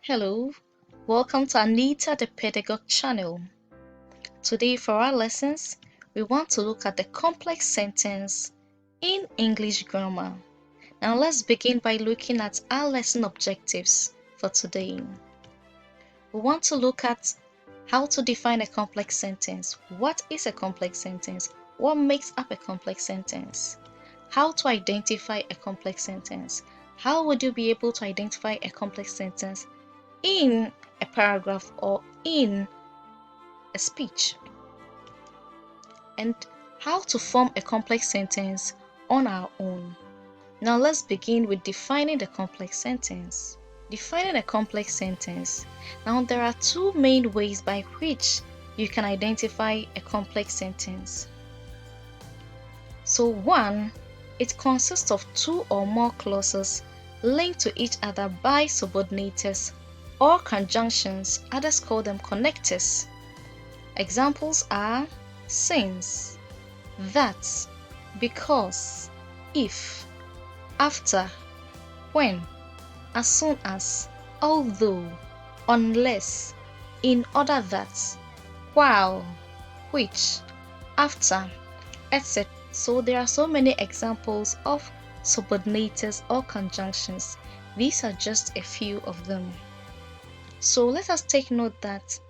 Hello, welcome to Anita the Pedagogue channel. Today for our lessons, we want to look at the complex sentence in English grammar. Now let's begin by looking at our lesson objectives for today. We want to look at how to define a complex sentence. What is a complex sentence? What makes up a complex sentence? How to identify a complex sentence? How would you be able to identify a complex sentence in a paragraph or in a speech, and how to form a complex sentence on our own. Now let's begin with defining the complex sentence. Defining a complex sentence. Now there are two main ways by which you can identify a complex sentence. So one, it consists of two or more clauses linked to each other by subordinates or conjunctions, others call them connectors. Examples are since, that, because, if, after, when, as soon as, although, unless, in order that, while, which, after, etc. So there are so many examples of subordinates or conjunctions. These are just a few of them. So let us take note that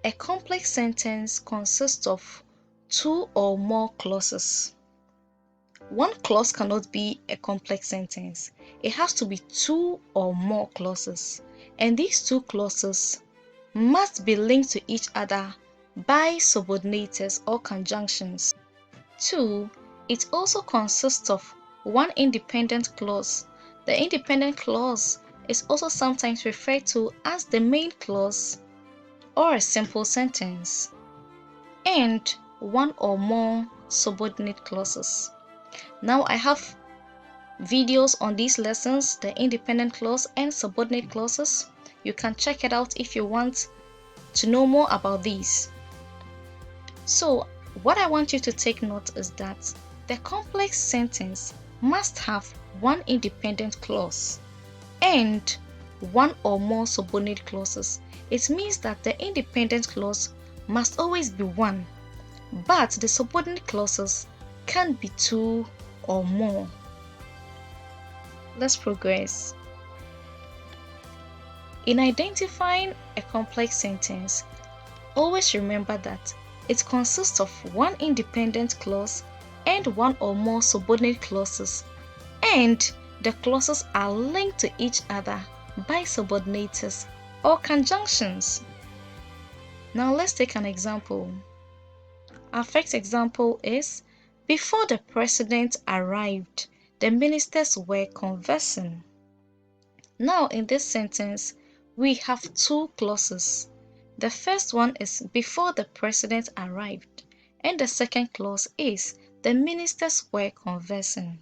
a complex sentence consists of two or more clauses. One clause cannot be a complex sentence. It has to be two or more clauses. And these two clauses must be linked to each other by subordinates or conjunctions. Two, it also consists of one independent clause. The independent clause is also sometimes referred to as the main clause or a simple sentence, and one or more subordinate clauses. Now I have videos on these lessons, the independent clause and subordinate clauses. You can check it out if you want to know more about these. So what I want you to take note is that the complex sentence must have one independent clause and one or more subordinate clauses. It means that the independent clause must always be one, but the subordinate clauses can be two or more. Let's progress. In identifying a complex sentence, always remember that it consists of one independent clause and one or more subordinate clauses, and the clauses are linked to each other by subordinates or conjunctions. Now let's take an example. Our first example is, before the president arrived, the ministers were conversing. Now in this sentence, we have two clauses. The first one is before the president arrived, and the second clause is the ministers were conversing.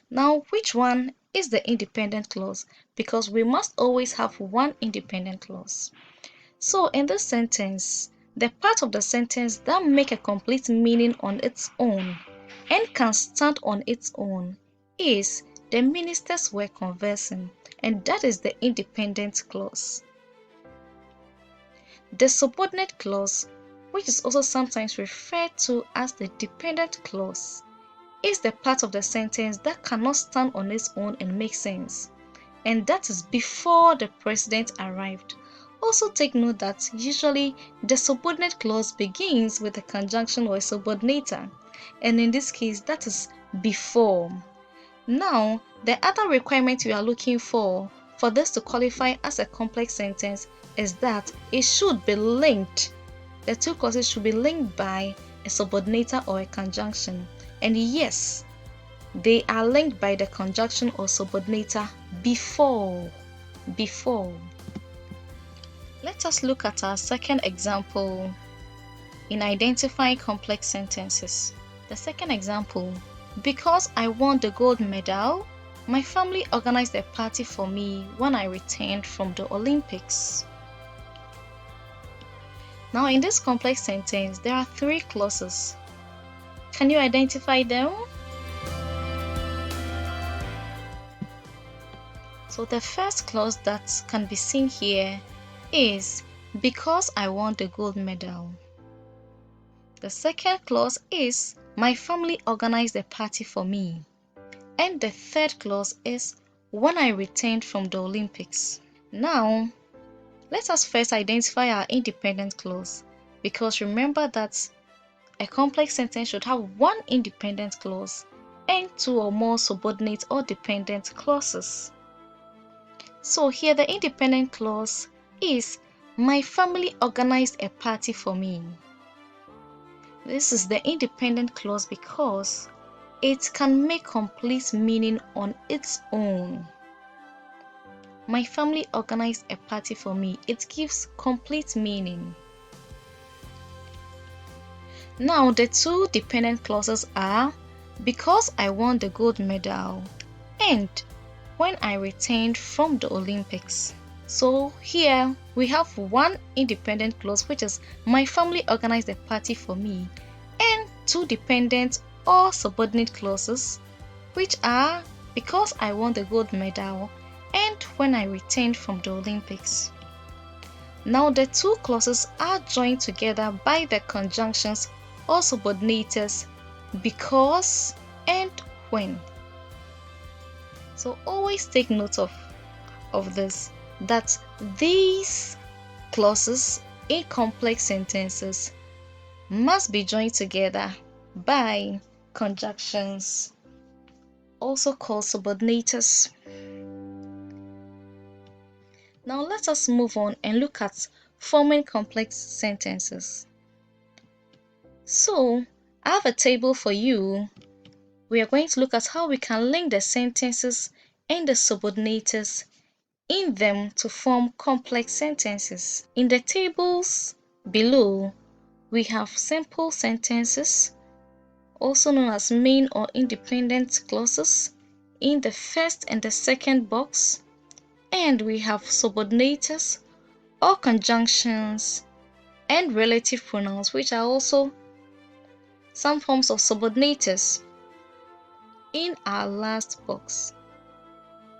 Now, which one is the independent clause? Because we must always have one independent clause. So in this sentence, the part of the sentence that make a complete meaning on its own and can stand on its own is the ministers were conversing, and that is the independent clause. The subordinate clause, which is also sometimes referred to as the dependent clause, is the part of the sentence that cannot stand on its own and make sense, and that is before the president arrived. Also take note that usually the subordinate clause begins with a conjunction or a subordinator, and in this case that is before. Now, the other requirement we are looking for this to qualify as a complex sentence is that it should be linked. The two clauses should be linked by a subordinator or a conjunction. And yes, they are linked by the conjunction or subordinator before. Let us look at our second example in identifying complex sentences. The second example, because I won the gold medal, my family organized a party for me when I returned from the Olympics. Now in this complex sentence, there are three clauses. Can you identify them? So the first clause that can be seen here is because I won the gold medal. The second clause is my family organized a party for me. And the third clause is when I returned from the Olympics. Now, let us first identify our independent clause, because remember that a complex sentence should have one independent clause and two or more subordinate or dependent clauses. So here the independent clause is my family organized a party for me. This is the independent clause because it can make complete meaning on its own. My family organized a party for me. It gives complete meaning. Now the two dependent clauses are because I won the gold medal and when I returned from the Olympics. So here we have one independent clause, which is my family organized a party for me, and two dependent or subordinate clauses, which are because I won the gold medal and when I returned from the Olympics. Now the two clauses are joined together by the conjunctions or subordinators because and when. So always take note of this, that these clauses in complex sentences must be joined together by conjunctions, also called subordinators. Now let us move on and look at forming complex sentences. So I have a table for you. We are going to look at how we can link the sentences and the subordinators in them to form complex sentences. In the tables below, we have simple sentences, also known as main or independent clauses, in the first and the second box, and we have subordinators or conjunctions and relative pronouns, which are also some forms of subordinators, in our last box.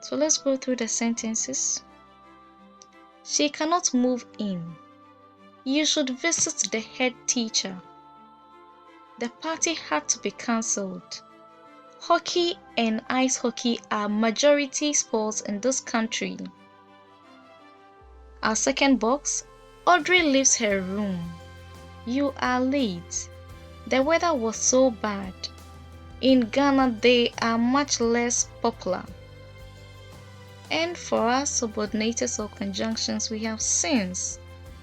So let's go through the sentences. She cannot move in. You should visit the head teacher. The party had to be cancelled. Hockey and ice hockey are majority sports in this country. Our second box, Audrey leaves her room. You are late. The weather was so bad. In Ghana, they are much less popular. And for our subordinators or conjunctions, we have since,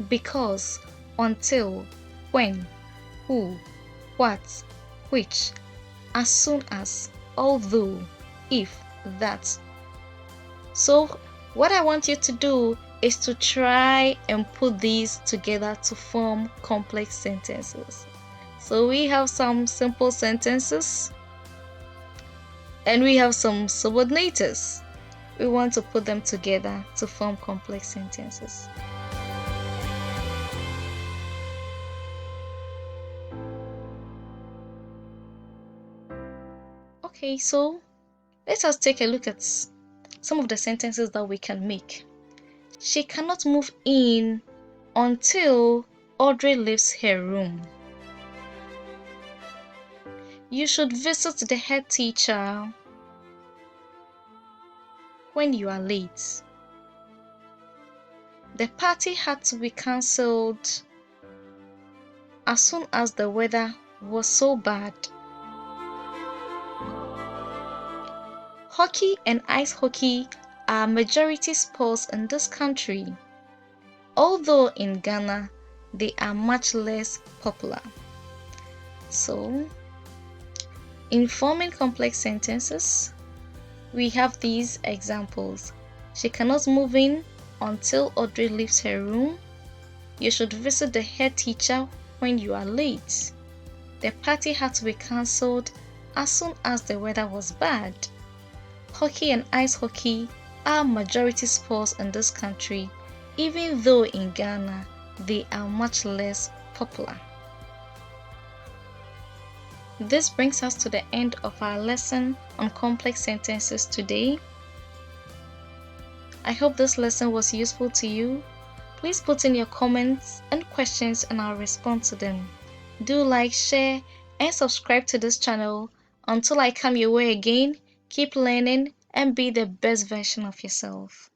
because, until, when, who, what, which, as soon as, although, if, that. So what I want you to do is to try and put these together to form complex sentences. So we have some simple sentences and we have some subordinators. We want to put them together to form complex sentences. Okay, so let us take a look at some of the sentences that we can make. She cannot move in until Audrey leaves her room. You should visit the head teacher when you are late. The party had to be cancelled as soon as the weather was so bad. Hockey and ice hockey are majority sports in this country, although in Ghana they are much less popular. So, in forming complex sentences, we have these examples. She cannot move in until Audrey leaves her room. You should visit the head teacher when you are late. The party had to be cancelled as soon as the weather was bad. Hockey and ice hockey are majority sports in this country, even though in Ghana they are much less popular. This brings us to the end of our lesson on complex sentences today. I hope this lesson was useful to you. Please put in your comments and questions and I'll respond to them. Do like, share, and subscribe to this channel. Until I come your way again, keep learning and be the best version of yourself.